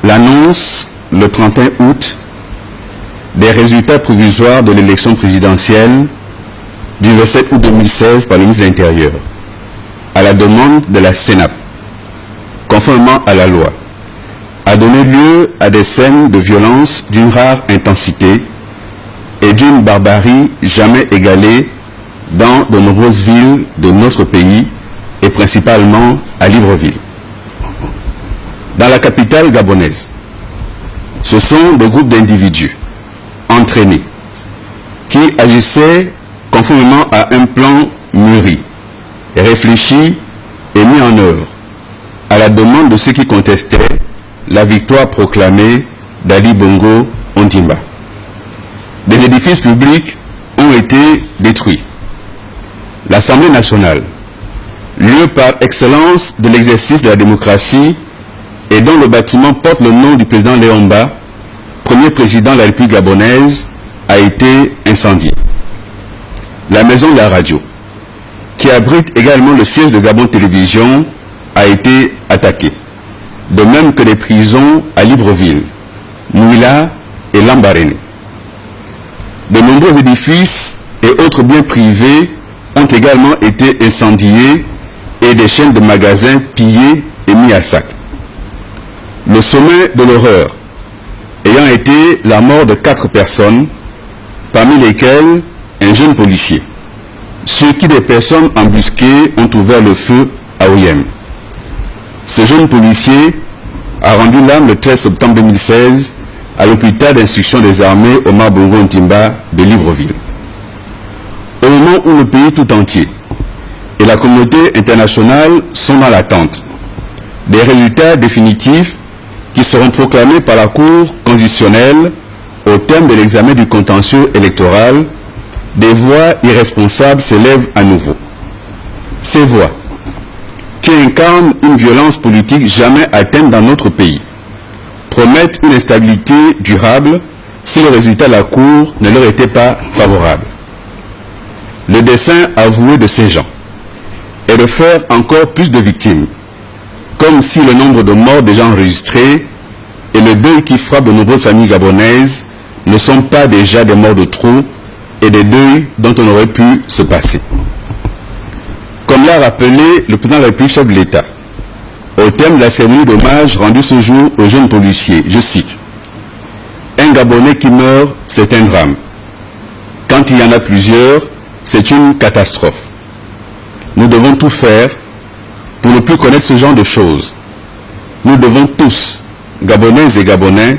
l'annonce, le 31 août, des résultats provisoires de l'élection présidentielle du 27 août 2016 par le ministre de l'Intérieur, à la demande de la CENAP, conformément à la loi, a donné lieu à des scènes de violence d'une rare intensité et d'une barbarie jamais égalée dans de nombreuses villes de notre pays et principalement à Libreville. Dans la capitale gabonaise, ce sont des groupes d'individus entraînés qui agissaient conformément à un plan mûri, réfléchi et mis en œuvre à la demande de ceux qui contestaient la victoire proclamée d'Ali Bongo Ondimba. Des édifices publics ont été détruits. L'Assemblée nationale, lieu par excellence de l'exercice de la démocratie et dont le bâtiment porte le nom du président Léomba, premier président de la République gabonaise, a été incendié. La maison de la radio, qui abrite également le siège de Gabon Télévision, a été attaquée. De même que les prisons à Libreville, Mouila et Lambaréné. De nombreux édifices et autres biens privés ont également été incendiés et des chaînes de magasins pillées et mis à sac. Le sommet de l'horreur ayant été la mort de 4 personnes, parmi lesquelles un jeune policier, sur qui des personnes embusquées ont ouvert le feu à Oyem. Ce jeune policier a rendu l'âme le 13 septembre 2016 à l'hôpital d'instruction des armées Omar Bongo Ondimba de Libreville. Au moment où le pays tout entier et la communauté internationale sont dans l'attente des résultats définitifs qui seront proclamés par la Cour constitutionnelle au terme de l'examen du contentieux électoral, des voix irresponsables s'élèvent à nouveau. Ces voix, qui incarnent une violence politique jamais atteinte dans notre pays, promettent une instabilité durable si le résultat de la Cour ne leur était pas favorable. Le dessein avoué de ces gens est de faire encore plus de victimes, comme si le nombre de morts déjà enregistrés et le deuil qui frappe de nombreuses familles gabonaises ne sont pas déjà des morts de trop et des deuils dont on aurait pu se passer. Comme l'a rappelé le président de la République, chef de l'État, au terme de la cérémonie d'hommage rendue ce jour aux jeunes policiers, je cite, « Un Gabonais qui meurt, c'est un drame. Quand il y en a plusieurs, c'est une catastrophe. Nous devons tout faire pour ne plus connaître ce genre de choses. Nous devons tous, Gabonaises et Gabonais,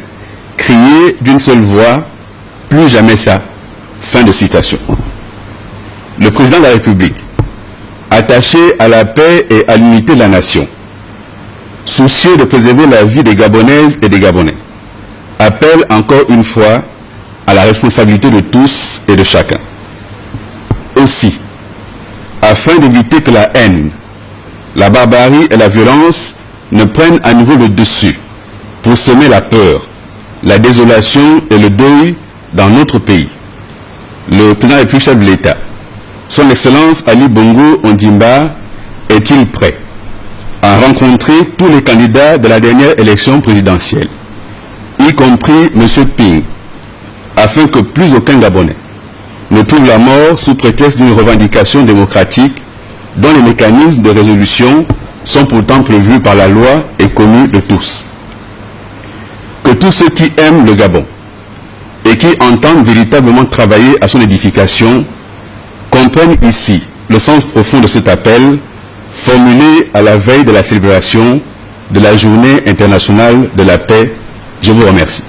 crier d'une seule voix, plus jamais ça. » Fin de citation. Le président de la République, attaché à la paix et à l'unité de la nation, soucieux de préserver la vie des Gabonaises et des Gabonais, appelle encore une fois à la responsabilité de tous et de chacun. Aussi, afin d'éviter que la haine, la barbarie et la violence ne prennent à nouveau le dessus pour semer la peur, la désolation et le deuil dans notre pays, le président de la République, chef de l'État, Son Excellence Ali Bongo Ondimba, est-il prêt à rencontrer tous les candidats de la dernière élection présidentielle, y compris M. Ping, afin que plus aucun Gabonais ne trouve la mort sous prétexte d'une revendication démocratique dont les mécanismes de résolution sont pourtant prévus par la loi et connus de tous. Que tous ceux qui aiment le Gabon et qui entendent véritablement travailler à son édification comprennent ici le sens profond de cet appel formulé à la veille de la célébration de la Journée internationale de la paix. Je vous remercie.